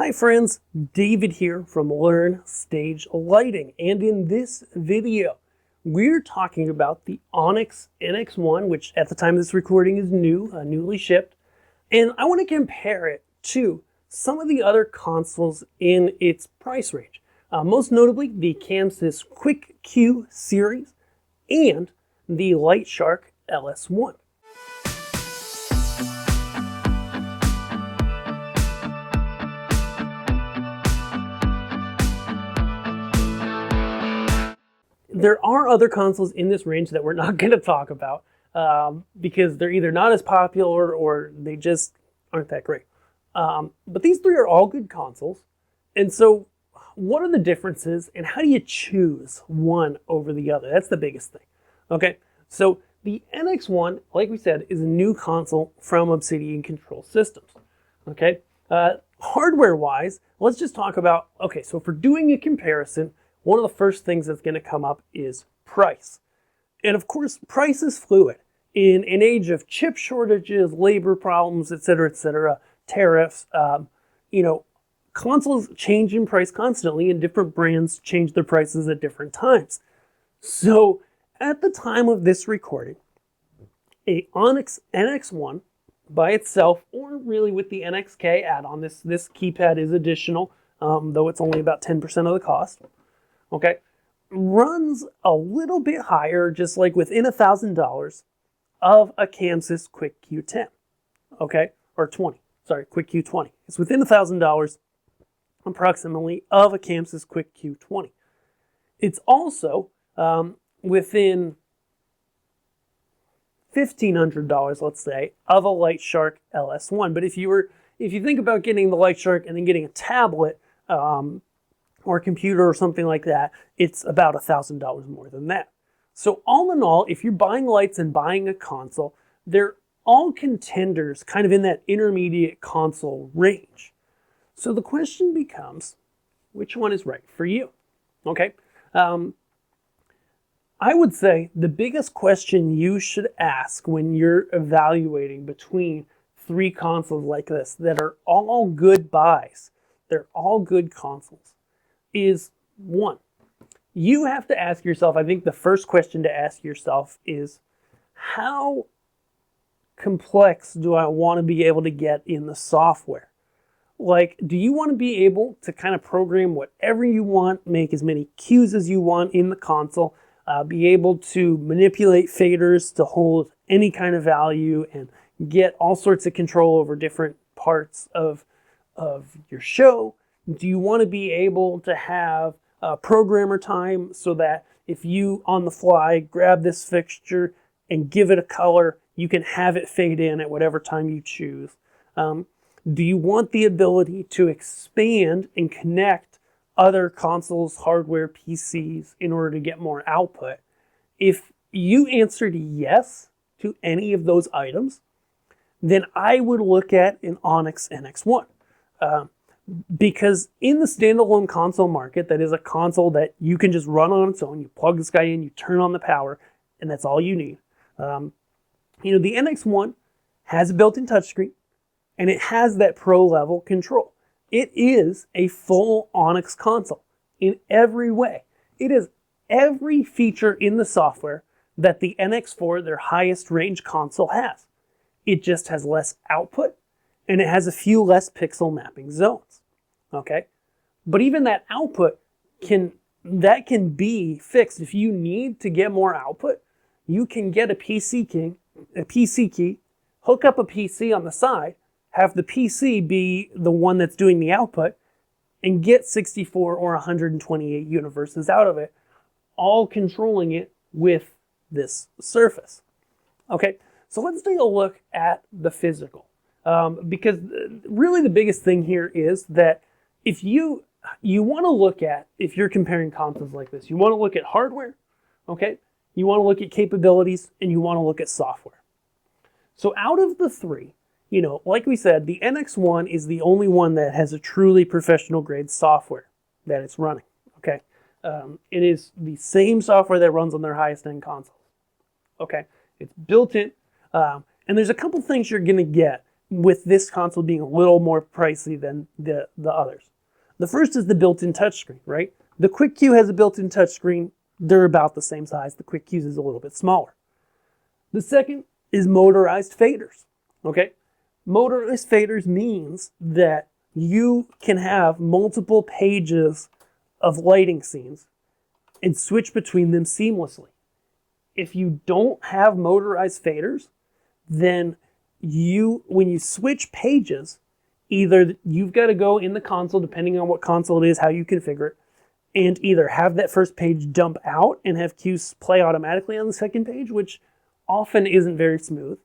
Hi friends, David here from Learn Stage Lighting, and in this video we're talking about the Onyx NX1, which at the time of this recording is newly shipped, and I want to compare it to some of the other consoles in its price range, most notably the Chamsys QuickQ series and the LightShark LS1. There are other consoles in this range that we're not going to talk about because they're either not as popular or they just aren't that great. But these three are all good consoles. And so what are the differences and how do you choose one over the other? That's the biggest thing. Okay, so the NX1, like we said, is a new console from Obsidian Control Systems. Okay, hardware-wise, let's just talk about, okay, so if we're doing a comparison, one of the first things that's going to come up is price. And of course, price is fluid. In an age of chip shortages, labor problems, etc., tariffs, consoles change in price constantly and different brands change their prices at different times. So at the time of this recording, a Onyx NX1 by itself, or really with the NXK add-on, this keypad is additional, though it's only about 10% of the cost. Okay, runs a little bit higher, just like within $1,000 of a Chamsys QuickQ 10, okay, or 20, sorry, QuickQ 20. It's within $1,000 approximately of a Chamsys QuickQ 20. It's also within $1,500, let's say, of a LightShark LS1. But if you think about getting the LightShark and then getting a tablet, or a computer or something like that, it's about $1,000 more than that. So all in all, if you're buying lights and buying a console, they're all contenders kind of in that intermediate console range. So the question becomes, which one is right for you? Okay, I would say the biggest question you should ask when you're evaluating between three consoles like this that are all good buys, they're all good consoles, is one, you have to ask yourself, I think the first question to ask yourself is, how complex do I want to be able to get in the software? Like, do you want to be able to kind of program whatever you want, make as many cues as you want in the console, be able to manipulate faders to hold any kind of value and get all sorts of control over different parts of your show? Do you want to be able to have programmer time so that if you, on the fly, grab this fixture and give it a color, you can have it fade in at whatever time you choose? Do you want the ability to expand and connect other consoles, hardware, PCs in order to get more output? If you answered yes to any of those items, then I would look at an Onyx NX1. Because in the standalone console market, that is a console that you can just run on its own. You plug this guy in, you turn on the power, and that's all you need. The NX1 has a built-in touchscreen, and it has that pro-level control. It is a full Onyx console in every way. It has every feature in the software that the NX4, their highest range console, has. It just has less output, and it has a few less pixel mapping zones, okay? But even that output can be fixed. If you need to get more output, you can get a PC key, hook up a PC on the side, have the PC be the one that's doing the output, and get 64 or 128 universes out of it, all controlling it with this surface. Okay, so let's take a look at the physical. Because really the biggest thing here is that if you want to look at, if you're comparing consoles like this, you want to look at hardware, okay? You want to look at capabilities, and you want to look at software. So out of the three, like we said, the NX1 is the only one that has a truly professional grade software that it's running, okay? It is the same software that runs on their highest end consoles, okay? It's built in, and there's a couple things you're going to get with this console being a little more pricey than the others. The first is the built-in touchscreen, right? The QuickQ has a built-in touchscreen. They're about the same size. The QuickQ's is a little bit smaller. The second is motorized faders, okay? Motorized faders means that you can have multiple pages of lighting scenes and switch between them seamlessly. If you don't have motorized faders, then when you switch pages, either you've got to go in the console, depending on what console it is, how you configure it, and either have that first page dump out and have cues play automatically on the second page, which often isn't very smooth,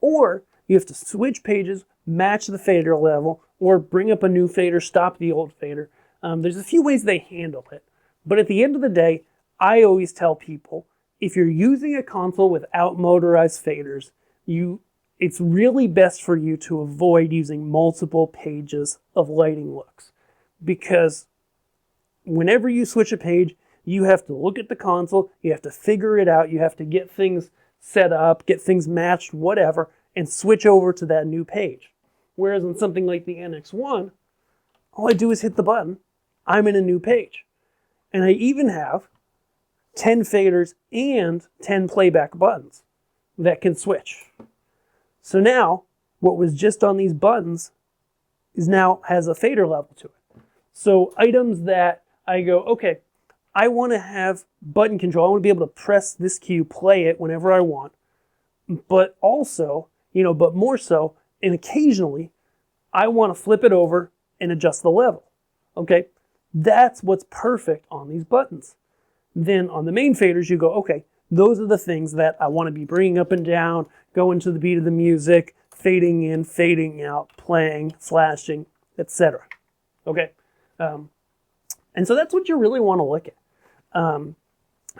or you have to switch pages, match the fader level, or bring up a new fader, stop the old fader. There's a few ways they handle it, but at the end of the day, I always tell people, if you're using a console without motorized faders, it's really best for you to avoid using multiple pages of lighting looks, because whenever you switch a page, you have to look at the console, you have to figure it out, you have to get things set up, get things matched, whatever, and switch over to that new page. Whereas on something like the NX1, all I do is hit the button, I'm in a new page. And I even have 10 faders and 10 playback buttons that can switch. So now, what was just on these buttons now has a fader level to it. So items that I go, okay, I want to have button control. I want to be able to press this cue, play it whenever I want. But also, but more so, and occasionally, I want to flip it over and adjust the level. Okay, that's what's perfect on these buttons. Then on the main faders, you go, okay, those are the things that I want to be bringing up and down, going to the beat of the music, fading in, fading out, playing, slashing, etc. Okay? And so that's what you really want to look at.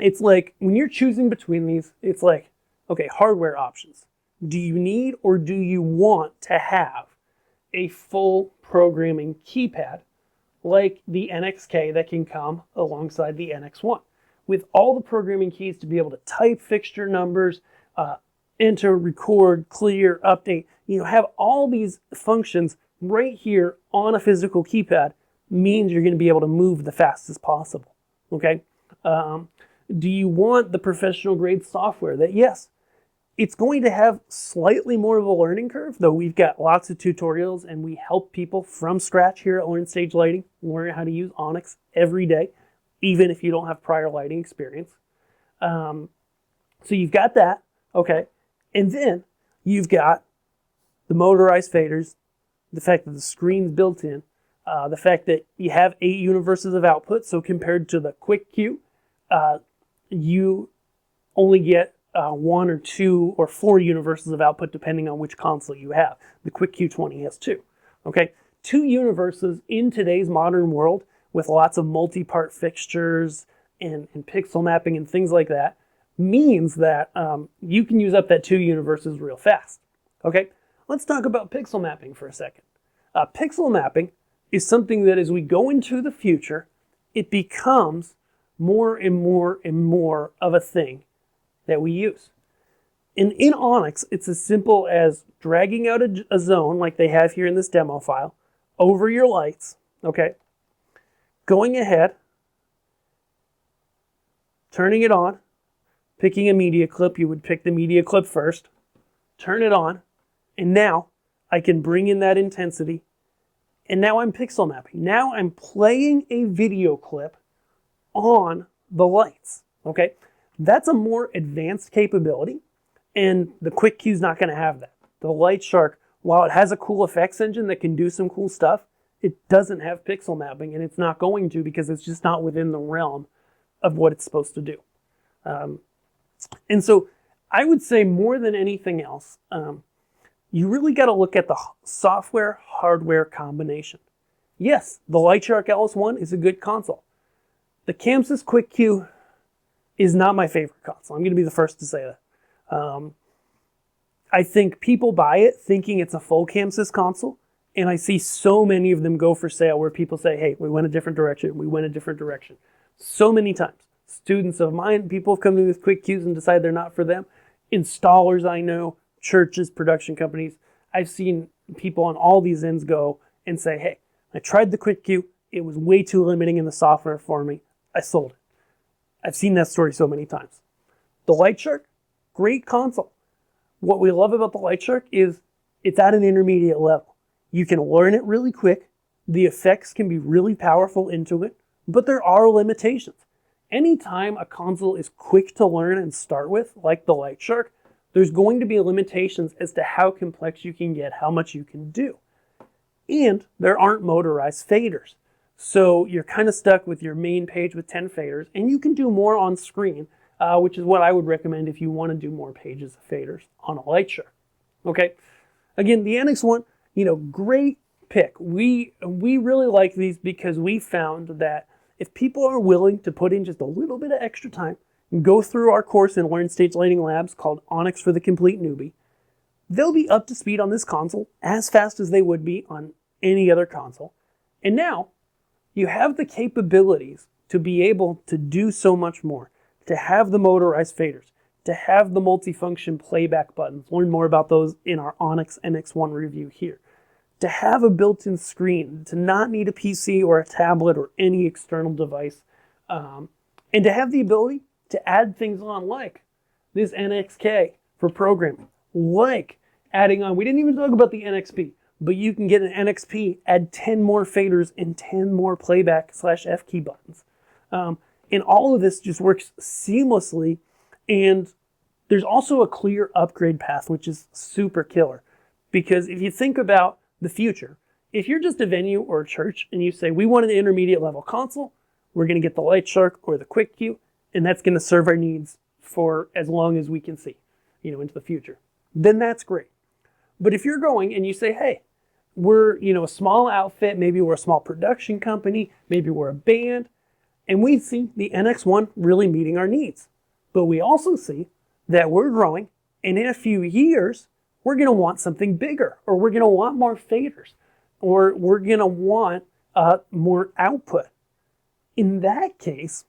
It's like, when you're choosing between these, it's like, okay, hardware options. Do you need or do you want to have a full programming keypad like the NXK that can come alongside the NX1? With all the programming keys to be able to type fixture numbers, enter, record, clear, update, have all these functions right here on a physical keypad means you're going to be able to move the fastest possible, okay? Do you want the professional grade software that, yes, it's going to have slightly more of a learning curve, though we've got lots of tutorials and we help people from scratch here at Learn Stage Lighting learn how to use Onyx every day, even if you don't have prior lighting experience. So you've got that, okay? And then you've got the motorized faders, the fact that the screen's built in, the fact that you have 8 universes of output, so compared to the QuickQ, you only get 1 or 2 or 4 universes of output depending on which console you have. The QuickQ20 has 2, okay? 2 universes in today's modern world with lots of multi-part fixtures and pixel mapping and things like that means that you can use up that 2 universes real fast, okay? Let's talk about pixel mapping for a second. Pixel mapping is something that as we go into the future, it becomes more and more and more of a thing that we use. In Onyx, it's as simple as dragging out a zone like they have here in this demo file over your lights, okay? Going ahead, turning it on, picking a media clip. You would pick the media clip first, turn it on, and now I can bring in that intensity, and now I'm pixel mapping. Now I'm playing a video clip on the lights, okay? That's a more advanced capability, and the QuickQ is not going to have that. The LightShark, while it has a cool effects engine that can do some cool stuff, it doesn't have pixel mapping, and it's not going to because it's just not within the realm of what it's supposed to do. And so I would say more than anything else, you really got to look at the software-hardware combination. Yes, the LightShark LS1 is a good console. The Chamsys QuickQ is not my favorite console. I'm going to be the first to say that. I think people buy it thinking it's a full Chamsys console, and I see so many of them go for sale where people say, hey, we went a different direction, we went a different direction. So many times. Students of mine, people have come to me with QuickQs and decide they're not for them. Installers I know, churches, production companies, I've seen people on all these ends go and say, hey, I tried the QuickQ, it was way too limiting in the software for me, I sold it. I've seen that story so many times. The LightShark, great console. What we love about the LightShark is it's at an intermediate level. You can learn it really quick, the effects can be really powerful into it, but there are limitations. Anytime a console is quick to learn and start with, like the LightShark, there's going to be limitations as to how complex you can get, how much you can do. And there aren't motorized faders. So you're kind of stuck with your main page with 10 faders, and you can do more on screen, which is what I would recommend if you want to do more pages of faders on a LightShark. Okay, again, the NX1, great pick. We really like these because we found that if people are willing to put in just a little bit of extra time and go through our course in Learn Stage Lighting Labs called Onyx for the Complete Newbie, they'll be up to speed on this console as fast as they would be on any other console. And now you have the capabilities to be able to do so much more, to have the motorized faders, to have the multifunction playback buttons. Learn more about those in our Onyx NX1 review here. To have a built-in screen, to not need a PC or a tablet or any external device, and to have the ability to add things on like this NXK for programming, like adding on, we didn't even talk about the NXP, but you can get an NXP, add 10 more faders and 10 more playback/F key buttons. And all of this just works seamlessly, and there's also a clear upgrade path, which is super killer. Because if you think about the future, if you're just a venue or a church and you say, we want an intermediate level console, we're going to get the LightShark or the QuickQ, and that's going to serve our needs for as long as we can see, into the future, then that's great. But if you're going and you say, hey, we're, a small outfit, maybe we're a small production company, maybe we're a band, and we see the NX1 really meeting our needs. But we also see that we're growing, and in a few years, we're going to want something bigger, or we're going to want more faders, or we're going to want more output. In that case,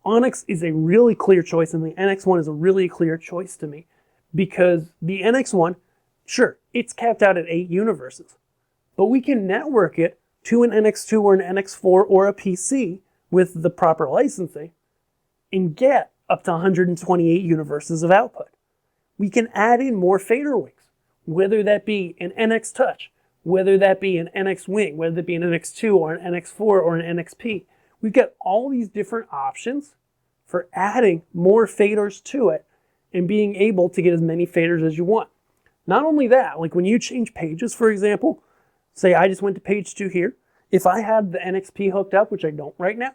Onyx is a really clear choice, and the NX1 is a really clear choice to me, because the NX1, sure, it's capped out at 8 universes, but we can network it to an NX2 or an NX4 or a PC with the proper licensing and get up to 128 universes of output. We can add in more fader wings, whether that be an NX Touch, whether that be an NX Wing, whether that be an NX2 or an NX4 or an NXP. We've got all these different options for adding more faders to it and being able to get as many faders as you want. Not only that, like when you change pages, for example, say I just went to page 2 here, if I had the NXP hooked up, which I don't right now,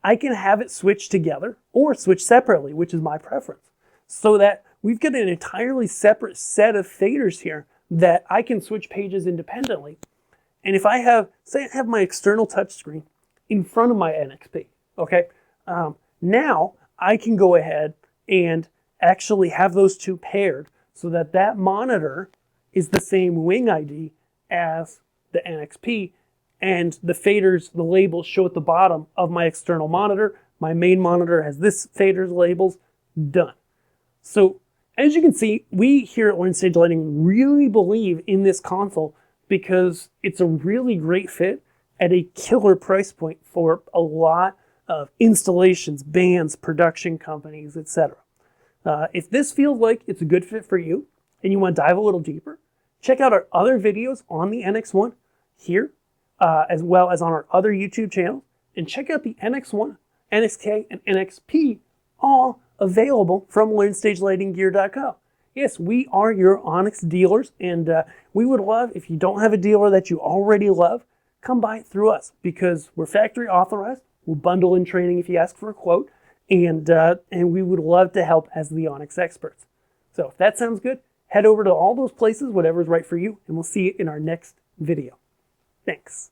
I can have it switch together or switch separately, which is my preference, so that we've got an entirely separate set of faders here that I can switch pages independently. And if I have, say I have my external touchscreen in front of my NXP, okay, now I can go ahead and actually have those two paired so that that monitor is the same wing ID as the NXP, and the faders, the labels show at the bottom of my external monitor. My main monitor has this fader's labels, done. So as you can see, we here at Learn Stage Lighting really believe in this console because it's a really great fit at a killer price point for a lot of installations, bands, production companies, etc. If this feels like it's a good fit for you and you want to dive a little deeper, check out our other videos on the NX1 here, as well as on our other YouTube channel, and check out the NX1, NXK, and NXP, all available from LearnStageLightingGear.co. Yes, we are your Onyx dealers, and we would love, if you don't have a dealer that you already love, come buy it through us, because we're factory authorized. We'll bundle in training if you ask for a quote, and we would love to help as the Onyx experts. So if that sounds good, head over to all those places, whatever's right for you, and we'll see you in our next video. Thanks.